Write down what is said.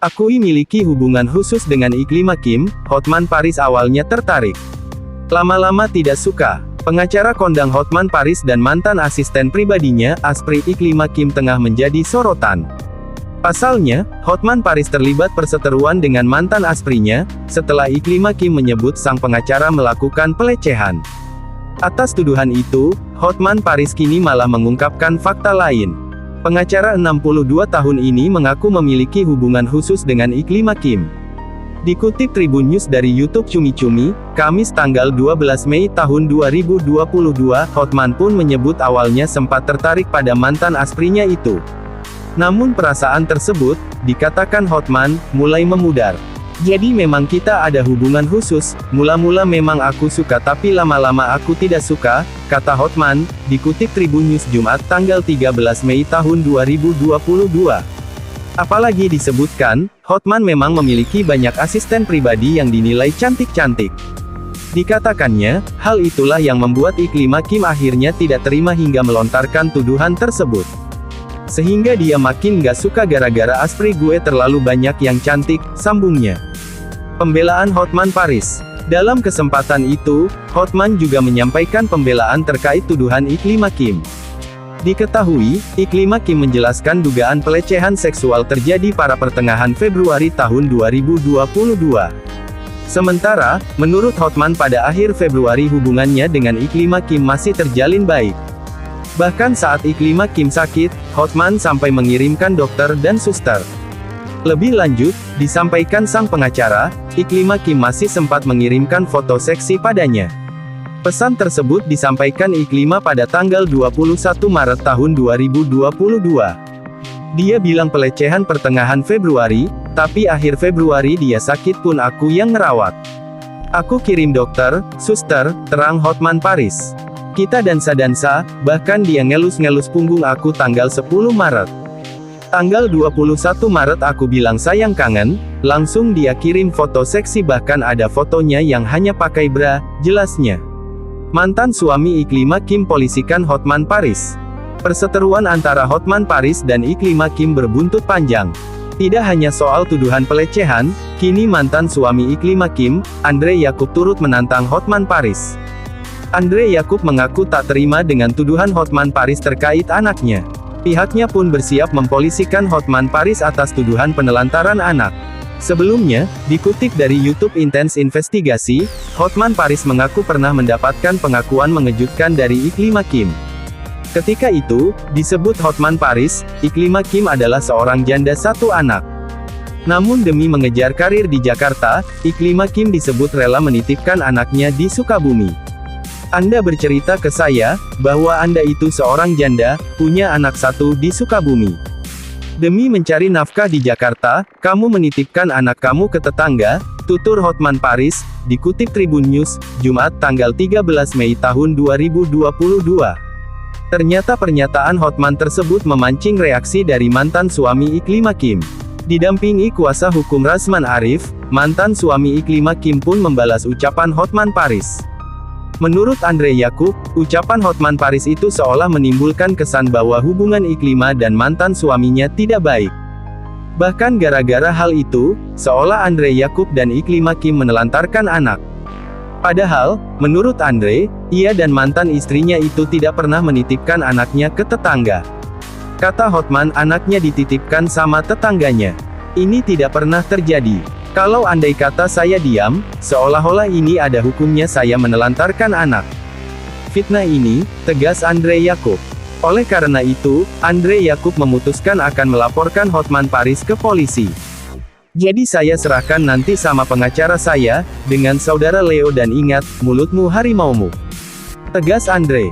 Akui miliki hubungan khusus dengan Iklima Kim, Hotman Paris awalnya tertarik. Lama-lama tidak suka. Pengacara kondang Hotman Paris dan mantan asisten pribadinya, Asprey Iklima Kim tengah menjadi sorotan. Pasalnya, Hotman Paris terlibat perseteruan dengan mantan asprinya, setelah Iklima Kim menyebut sang pengacara melakukan pelecehan. Atas tuduhan itu, Hotman Paris kini malah mengungkapkan fakta lain. Pengacara 62 tahun ini mengaku memiliki hubungan khusus dengan Iklima Kim. Dikutip Tribun News dari YouTube Cumi Cumi, Kamis tanggal 12 Mei tahun 2022, Hotman pun menyebut awalnya sempat tertarik pada mantan asprinya itu. Namun perasaan tersebut, dikatakan Hotman, mulai memudar. Jadi memang kita ada hubungan khusus, mula-mula memang aku suka tapi lama-lama aku tidak suka, kata Hotman, dikutip Tribun News Jumat tanggal 13 Mei tahun 2022. Apalagi disebutkan, Hotman memang memiliki banyak asisten pribadi yang dinilai cantik-cantik. Dikatakannya, hal itulah yang membuat Iklima Kim akhirnya tidak terima hingga melontarkan tuduhan tersebut. Sehingga dia makin gak suka gara-gara Asprey gue terlalu banyak yang cantik, sambungnya. Pembelaan Hotman Paris. Dalam kesempatan itu, Hotman juga menyampaikan pembelaan terkait tuduhan Iklima Kim. Diketahui, Iklima Kim menjelaskan dugaan pelecehan seksual terjadi pada pertengahan Februari tahun 2022. Sementara, menurut Hotman pada akhir Februari hubungannya dengan Iklima Kim masih terjalin baik. Bahkan saat Iklima Kim sakit, Hotman sampai mengirimkan dokter dan suster. Lebih lanjut, disampaikan sang pengacara, Iklima Kim masih sempat mengirimkan foto seksi padanya. Pesan tersebut disampaikan Iklima pada tanggal 21 Maret tahun 2022. Dia bilang pelecehan pertengahan Februari, tapi akhir Februari dia sakit pun aku yang ngerawat. Aku kirim dokter, suster, terang Hotman Paris. Kita dansa-dansa, bahkan dia ngelus-ngelus punggung aku tanggal 10 Maret. Tanggal 21 Maret aku bilang sayang kangen, langsung dia kirim foto seksi bahkan ada fotonya yang hanya pakai bra, jelasnya. Mantan suami Iklima Kim polisikan Hotman Paris. Perseteruan antara Hotman Paris dan Iklima Kim berbuntut panjang. Tidak hanya soal tuduhan pelecehan, kini mantan suami Iklima Kim, Andre Yakub turut menantang Hotman Paris. Andre Yakub mengaku tak terima dengan tuduhan Hotman Paris terkait anaknya. Pihaknya pun bersiap mempolisikan Hotman Paris atas tuduhan penelantaran anak. Sebelumnya, dikutip dari YouTube Intense Investigasi, Hotman Paris mengaku pernah mendapatkan pengakuan mengejutkan dari Iklima Kim. Ketika itu, disebut Hotman Paris, Iklima Kim adalah seorang janda satu anak. Namun demi mengejar karir di Jakarta, Iklima Kim disebut rela menitipkan anaknya di Sukabumi. Anda bercerita ke saya, bahwa Anda itu seorang janda, punya anak satu di Sukabumi. Demi mencari nafkah di Jakarta, kamu menitipkan anak kamu ke tetangga, tutur Hotman Paris, dikutip Tribun News, Jumat tanggal 13 Mei tahun 2022. Ternyata pernyataan Hotman tersebut memancing reaksi dari mantan suami Iklima Kim. Didampingi kuasa hukum Rasman Arif, mantan suami Iklima Kim pun membalas ucapan Hotman Paris. Menurut Andre Yakub, ucapan Hotman Paris itu seolah menimbulkan kesan bahwa hubungan Iklima dan mantan suaminya tidak baik. Bahkan gara-gara hal itu, seolah Andre Yakub dan Iklima Kim menelantarkan anak. Padahal, menurut Andre, ia dan mantan istrinya itu tidak pernah menitipkan anaknya ke tetangga. Kata Hotman, anaknya dititipkan sama tetangganya. Ini tidak pernah terjadi. Kalau andai kata saya diam, seolah-olah ini ada hukumnya saya menelantarkan anak. Fitnah ini, tegas Andre Yakub. Oleh karena itu, Andre Yakub memutuskan akan melaporkan Hotman Paris ke polisi. Jadi saya serahkan nanti sama pengacara saya, dengan saudara Leo dan ingat, mulutmu harimaumu. Tegas Andre.